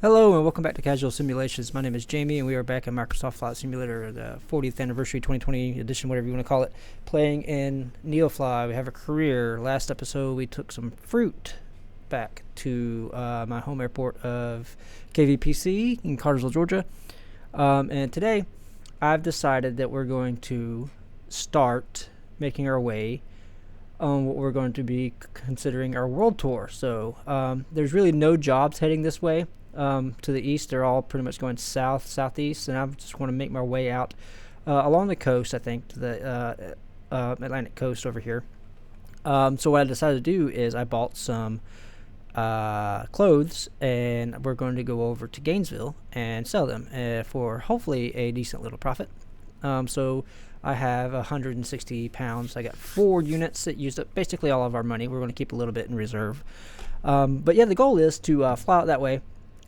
Hello and welcome back to Casual Simulations. My name is Jamie and we are back in Microsoft Flight Simulator, the 40th anniversary 2020 edition, whatever you want to call it, playing in NeoFly. We have a career. Last episode we took some fruit back to my home airport of KVPC in Cartersville, Georgia. And today I've decided that we're going to start making our way on what we're going to be considering our world tour. So there's really no jobs heading this way. To the east, they're all pretty much going south, southeast, and I just want to make my way out along the coast, I think, to the Atlantic coast over here. So what I decided to do is I bought some clothes, and we're going to go over to Gainesville and sell them for hopefully a decent little profit. So I have 160 pounds. I got 4 units that used up basically all of our money. We're going to keep a little bit in reserve. But yeah, the goal is to fly out that way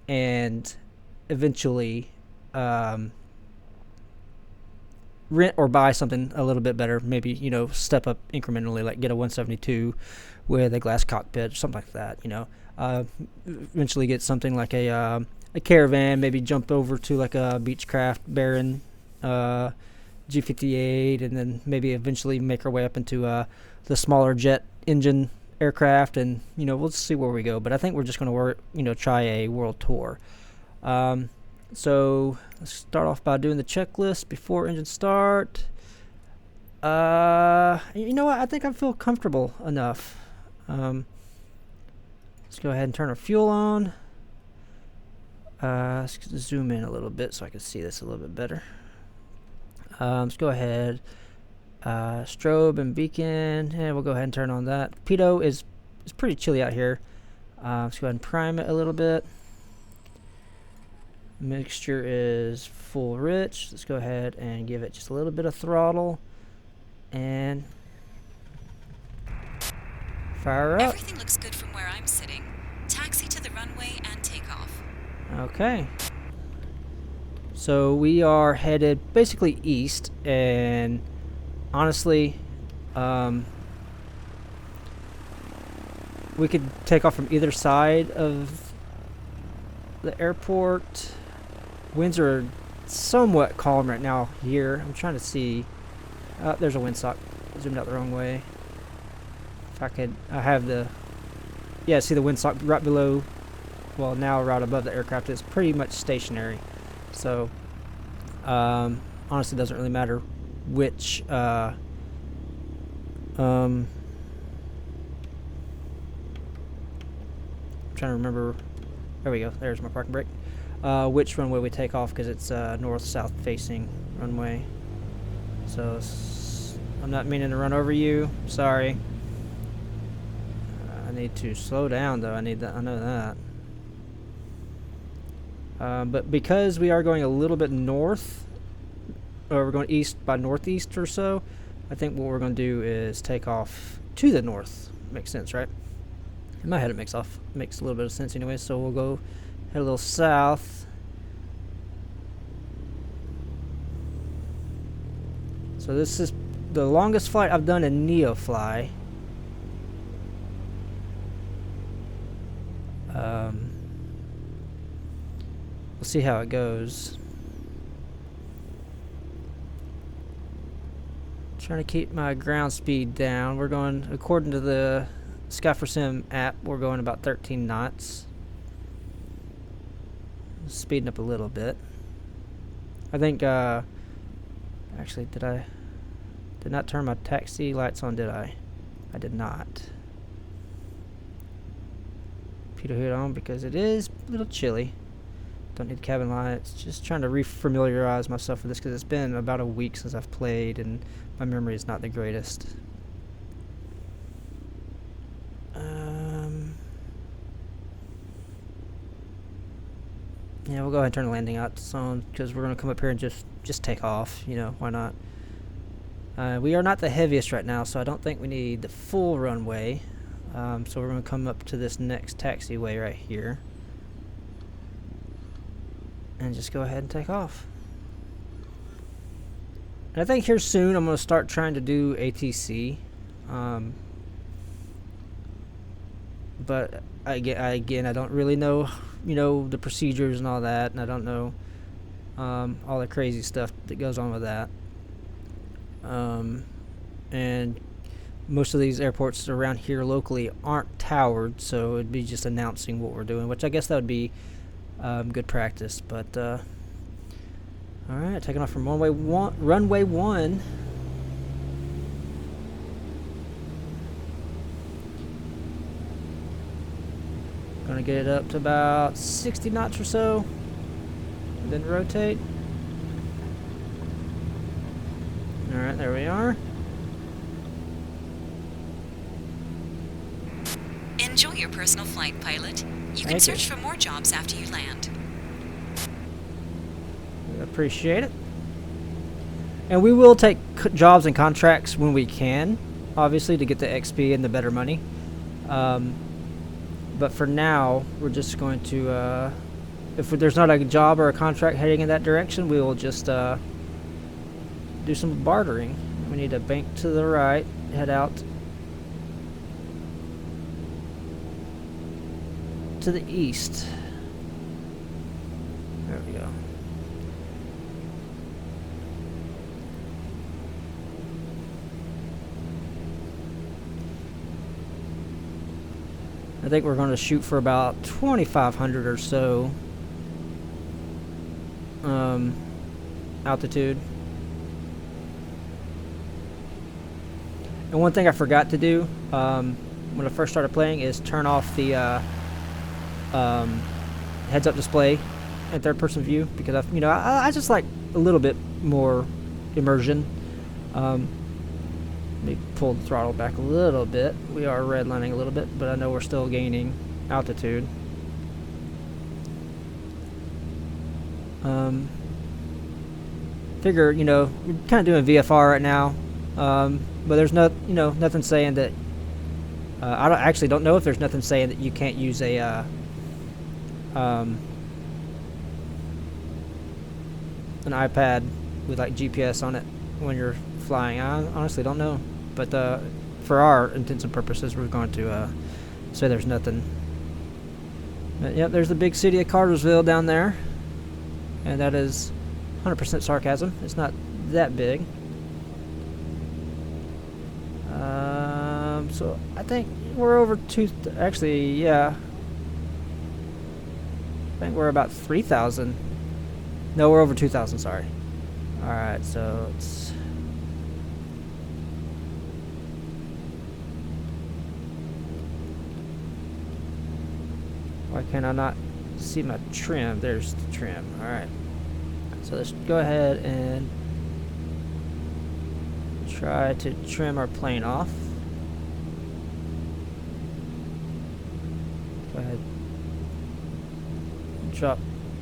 and eventually rent or buy something a little bit better. Maybe, step up incrementally, like get a 172 with a glass cockpit, something like that, eventually get something like a caravan, maybe jump over to like a Beechcraft Baron G58, and then maybe eventually make our way up into the smaller jet engine aircraft, and we'll see where we go. But I think we're just going to work, try a world tour. So let's start off by doing the checklist before engine start. You know what? I think I feel comfortable enough. Let's go ahead and turn our fuel on. Let's zoom in a little bit so I can see this a little bit better. Let's go ahead. Strobe and beacon, and we'll go ahead and turn on that. Pitot is pretty chilly out here. Let's go ahead and prime it a little bit. Mixture is full rich. Let's go ahead and give it just a little bit of throttle and fire up. Everything looks good from where I'm sitting. Taxi to the runway and take off. Okay. So we are headed basically east, and honestly, we could take off from either side of the airport. Winds are somewhat calm right now here. I'm trying to see. There's a windsock. Zoomed out the wrong way. If I could, I have the. Yeah, see the windsock right below. Well, now right above the aircraft. It's pretty much stationary. So, honestly, it doesn't really matter which I'm trying to remember. There we go. There's my parking brake. Which runway we take off, because it's north-south facing runway. So I'm not meaning to run over you. Sorry. I need to slow down though. I know that. But because we are going a little bit north, or we're going east by northeast or so, I think what we're going to do is take off to the north. Makes sense, right? In my head, it makes a little bit of sense anyway. So we'll go head a little south. So this is the longest flight I've done in NeoFly. We'll see how it goes. Trying to keep my ground speed down. We're going, according to the Sky4Sim app, we're going about 13 knots. Speeding up a little bit. I think, actually, did not turn my taxi lights on, did I? I did not. Pitot hood on because it is a little chilly. Don't need cabin lights. Just trying to re-familiarize myself with this because it's been about a week since I've played and my memory is not the greatest. Yeah, we'll go ahead and turn the landing lights on because we're going to come up here and just take off. Why not? We are not the heaviest right now, so I don't think we need the full runway. So we're going to come up to this next taxiway right here. And just go ahead and take off. And I think here soon I'm going to start trying to do ATC. but again, I don't really know, the procedures and all that, and I don't know all the crazy stuff that goes on with that. And most of these airports around here locally aren't towered, so it'd be just announcing what we're doing, which I guess that would be good practice. But all right, taking off from runway one. Gonna get it up to about 60 knots or so, and then rotate. All right, there we are. Enjoy your personal flight, pilot. You can search for more jobs after you land. Appreciate it. And we will take jobs and contracts when we can, obviously, to get the XP and the better money. But for now, we're just going to, if there's not a job or a contract heading in that direction, we will just do some bartering. We need to bank to the right, head out to the east. There we go. I think we're going to shoot for about 2,500 or so altitude. And one thing I forgot to do when I first started playing is turn off the heads-up display in third-person view, because I just like a little bit more immersion. Let me pull the throttle back a little bit. We are redlining a little bit, but I know we're still gaining altitude. Figure, we're kind of doing VFR right now, but there's nothing saying that. I don't know if there's nothing saying that you can't use a an iPad with like GPS on it when you're flying. I honestly don't know, but for our intents and purposes, we're going to say there's nothing. But, yep, there's the big city of Cartersville down there, and that is 100% sarcasm. It's not that big. So I think we're over actually, yeah. I think we're about 3,000. No, we're over 2,000, sorry. Alright, so it's... Why can I not see my trim? There's the trim. Alright. So let's go ahead and try to trim our plane off. Go ahead.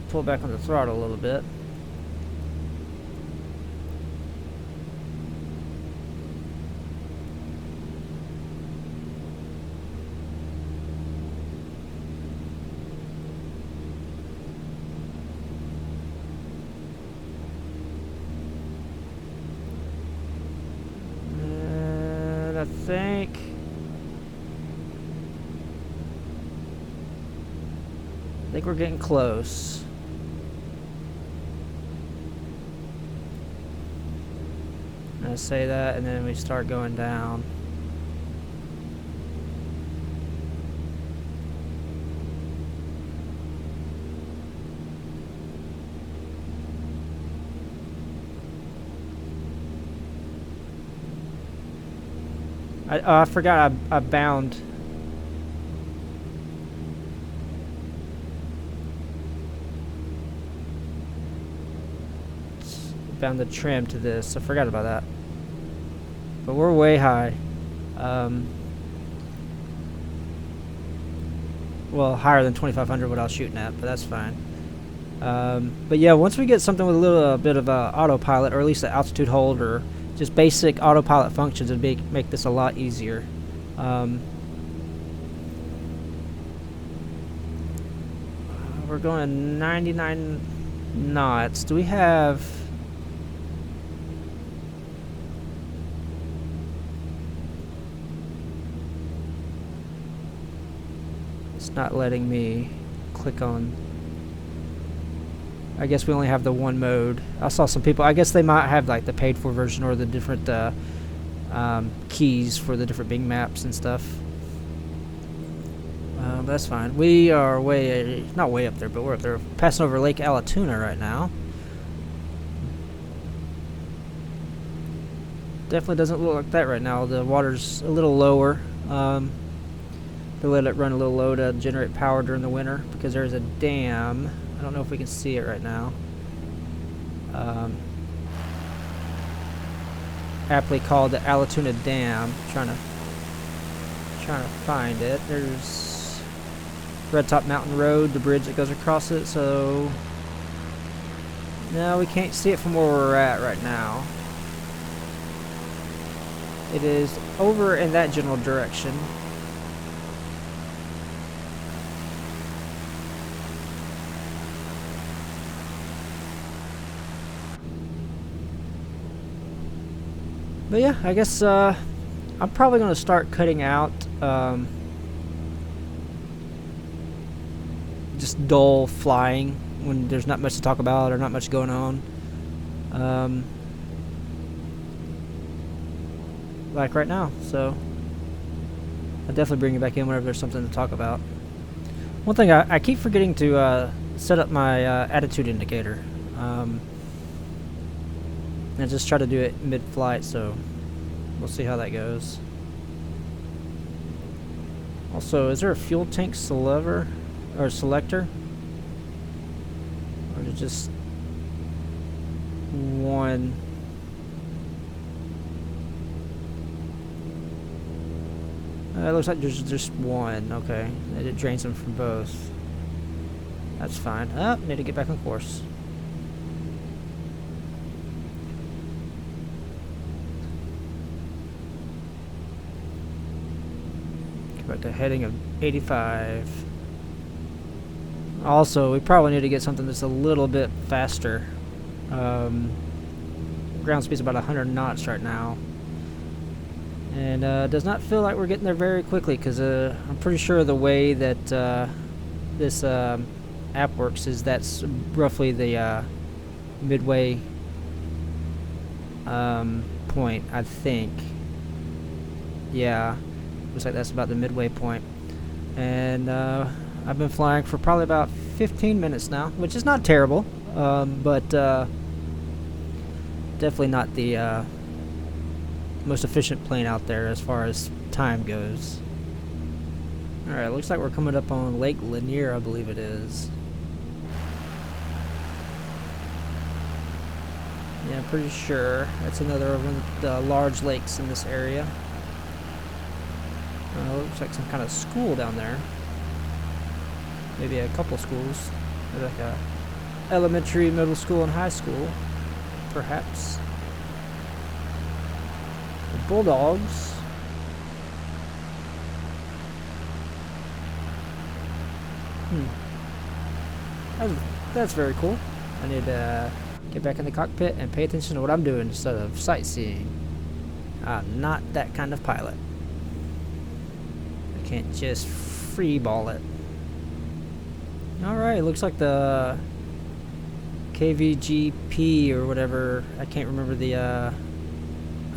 Pull back on the throttle a little bit. And I think we're getting close. I say that, and then we start going down. I forgot I bound. Bound the trim to this. I forgot about that. But we're way high. Well, higher than 2,500 what I was shooting at, but that's fine. But yeah, once we get something with a little bit of autopilot, or at least an altitude hold, or just basic autopilot functions, it'd make this a lot easier. We're going 99 knots. Do we have... not letting me click on. I guess we only have the one mode. I saw some people, I guess they might have like the paid for version or the different keys for the different Bing maps and stuff. But that's fine. We are not way up there, but we're up there. Passing over Lake Allatoona right now. Definitely doesn't look like that right now. The water's a little lower. They let it run a little low to generate power during the winter because there's a dam. I don't know if we can see it right now. Aptly called the Allatoona Dam. Trying to find it. There's Red Top Mountain Road, the bridge that goes across it. So no, we can't see it from where we're at right now. It is over in that general direction. But yeah, I guess I'm probably going to start cutting out just dull flying when there's not much to talk about or not much going on. Like right now, so I'll definitely bring you back in whenever there's something to talk about. One thing I keep forgetting to set up my attitude indicator. I just try to do it mid-flight, so we'll see how that goes. Also, is there a fuel tank selector? Or is it just one? It looks like there's just one. Okay, it drains them from both. That's fine. Need to get back on course. Get back to heading of 85. Also, we probably need to get something that's a little bit faster. Ground speed's about 100 knots right now. And does not feel like we're getting there very quickly because I'm pretty sure the way that this app works is that's roughly the midway point, I think. Yeah, looks like that's about the midway point. And I've been flying for probably about 15 minutes now, which is not terrible, but definitely not the most efficient plane out there as far as time goes. Alright, looks like we're coming up on Lake Lanier, I believe it is. Yeah, I'm pretty sure. That's another one of the large lakes in this area. Looks like some kind of school down there. Maybe a couple schools. Maybe like a elementary, middle school, and high school, perhaps. The Bulldogs. That's very cool. I need to get back in the cockpit and pay attention to what I'm doing instead of sightseeing. I'm not that kind of pilot. I can't just free ball it. Alright, looks like the KVGP or whatever, I can't remember the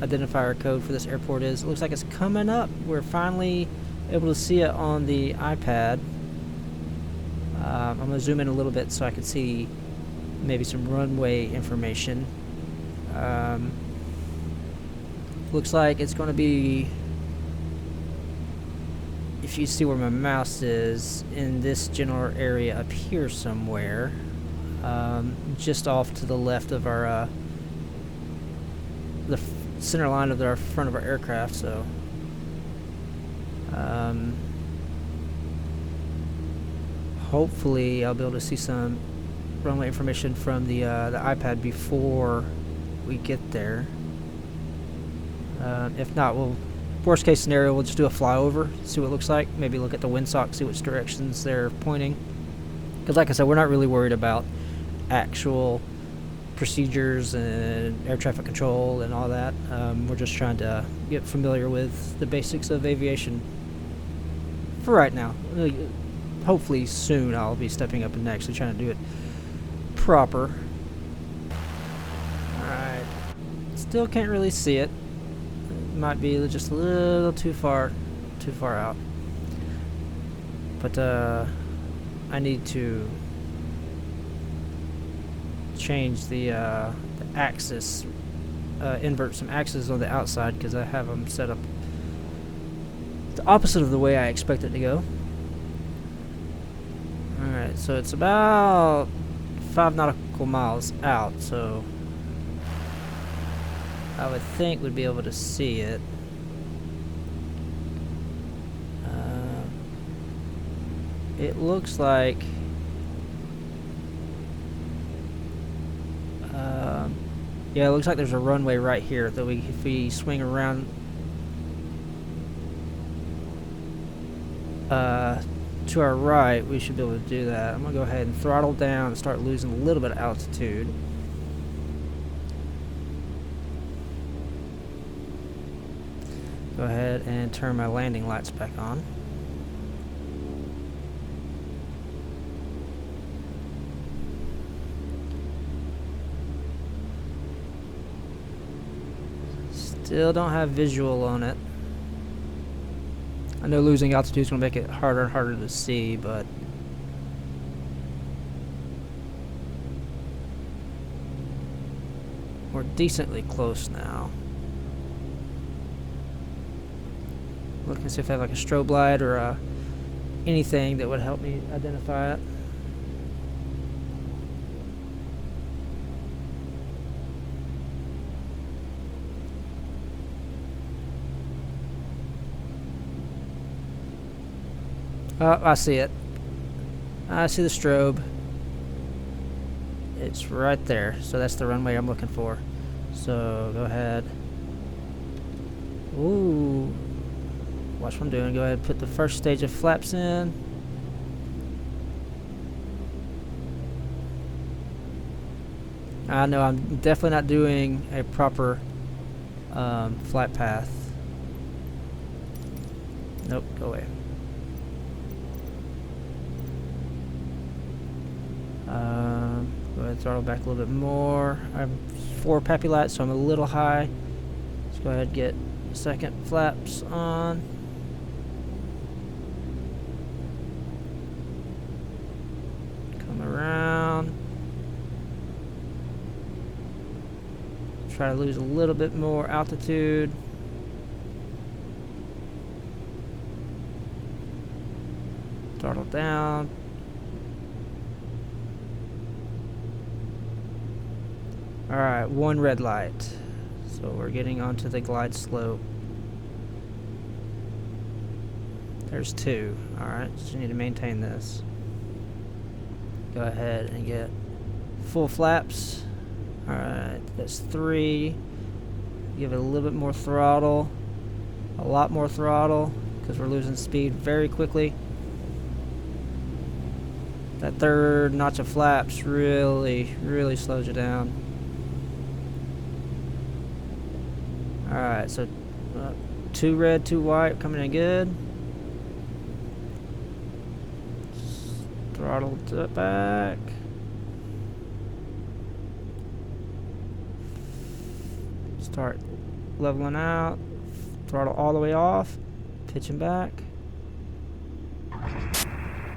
identifier code for this airport is. It looks like it's coming up. We're finally able to see it on the iPad. I'm going to zoom in a little bit so I can see maybe some runway information. Looks like it's going to be, if you see where my mouse is, in this general area up here somewhere, just off to the left of our the center line of our front of our aircraft. So hopefully I'll be able to see some runway information from the iPad before we get there. If not, worst case scenario, we'll just do a flyover, see what it looks like. Maybe look at the windsock, see which directions they're pointing. Because like I said, we're not really worried about actual procedures and air traffic control and all that. We're just trying to get familiar with the basics of aviation for right now. hopefully soon I'll be stepping up and actually trying to do it proper. Alright. Still can't really see it. It might be just a little too far out. But I need to change the axis, invert some axes on the outside because I have them set up the opposite of the way I expect it to go. Alright, so it's about 5 nautical miles out, so I would think we'd be able to see it. It looks like yeah, it looks like there's a runway right here that if we swing around to our right, we should be able to do that. I'm gonna go ahead and throttle down and start losing a little bit of altitude. Go ahead and turn my landing lights back on. Still don't have visual on it. I know losing altitude is going to make it harder and harder to see, but we're decently close now. Looking to see if I have like a strobe light or anything that would help me identify it. Oh, I see it. I see the strobe. It's right there. So that's the runway I'm looking for. So go ahead. Ooh. Watch what I'm doing. Go ahead and put the first stage of flaps in. I know I'm definitely not doing a proper flight path. Nope, go away. Go ahead and throttle back a little bit more. I have 4 PAPI lights, so I'm a little high. Let's go ahead and get second flaps on. Come around. Try to lose a little bit more altitude. Throttle down. Alright, 1 red light. So we're getting onto the glide slope. There's 2. Alright, so you need to maintain this. Go ahead and get full flaps. Alright, that's 3. Give it a little bit more throttle. A lot more throttle, because we're losing speed very quickly. That 3rd notch of flaps really slows you down. Alright, so 2 red, 2 white, coming in good. Throttle it back. Start leveling out. Throttle all the way off. Pitching back.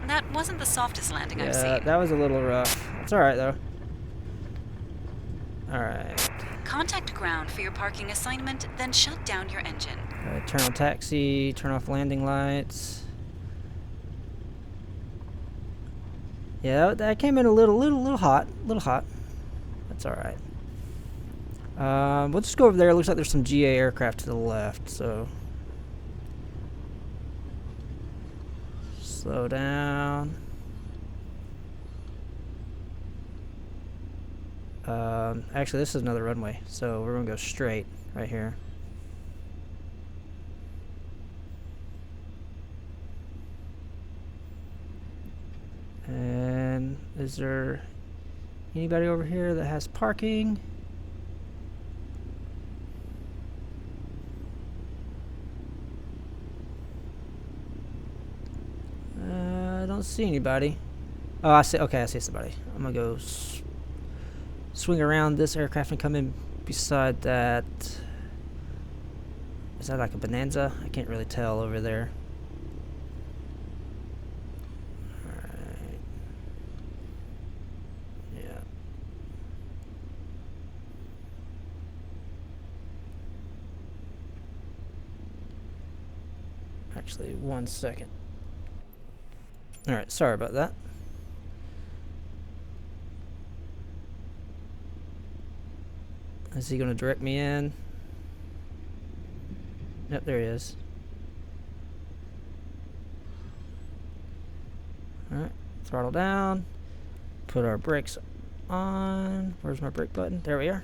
That wasn't the softest landing I've seen. Yeah, that was a little rough. It's alright though. Alright. Contact ground for your parking assignment, then shut down your engine. Turn on taxi, turn off landing lights. Yeah, that came in a little hot. That's alright. We'll just go over there. It looks like there's some GA aircraft to the left, so slow down. Actually, this is another runway, so we're gonna go straight right here. And is there anybody over here that has parking? I don't don't see anybody. Oh, I see. Okay, I see somebody. I'm gonna go swing around this aircraft and come in beside that. Is that like a Bonanza? I can't really tell over there. Alright. Yeah. Actually, 1 second. Alright, sorry about that. Is he going to direct me in? Yep, there he is. Alright, throttle down. Put our brakes on. Where's my brake button? There we are.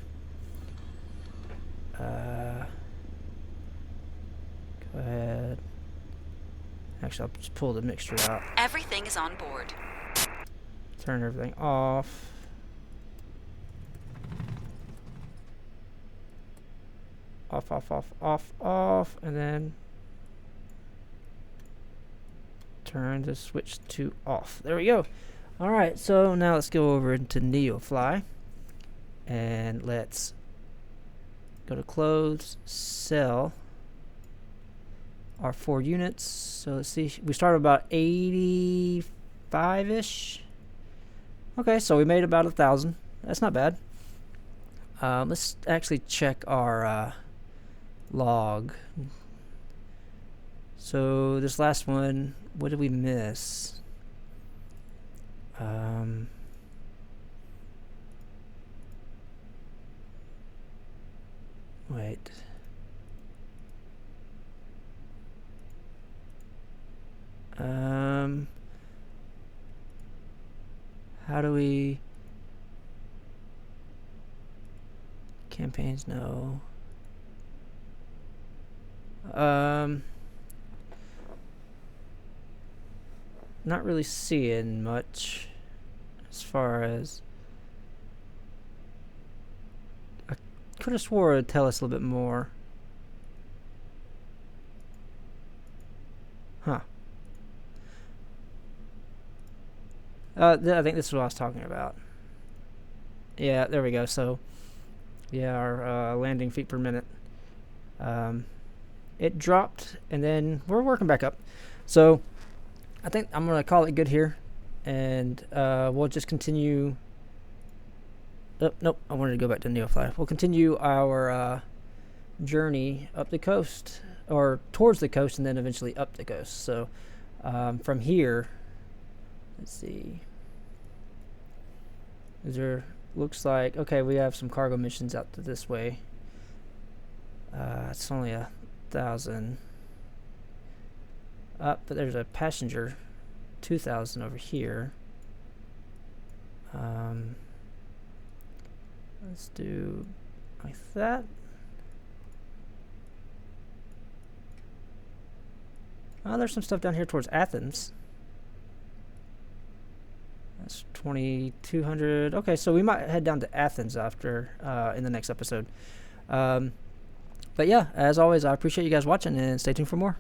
Go ahead. Actually, I'll just pull the mixture out. Everything is on board. Turn everything off. Off, off, off, off, off, and then turn the switch to off. There we go. Alright, so now let's go over into NeoFly. And let's go to close, sell our 4 units. So let's see, we started about 85-ish. Okay, so we made about 1,000. That's not bad. Let's actually check our log. So this last one, what did we miss? Wait. How do we... Campaigns, no. Not really seeing much as far as... I could have swore it would tell us a little bit more. Huh. I think this is what I was talking about. Yeah, there we go. So, yeah, our landing feet per minute. It dropped, and then we're working back up. So, I think I'm going to call it good here. And we'll just continue. Oh, nope, I wanted to go back to NeoFly. We'll continue our journey up the coast, or towards the coast, and then eventually up the coast. So, from here, let's see. There looks like, okay, we have some cargo missions out to this way. It's only 1,000 up, but there's a passenger 2,000 over here. Let's do like that. Oh, there's some stuff down here towards Athens. That's 2,200. Okay, so we might head down to Athens after in the next episode. But yeah, as always, I appreciate you guys watching, and stay tuned for more.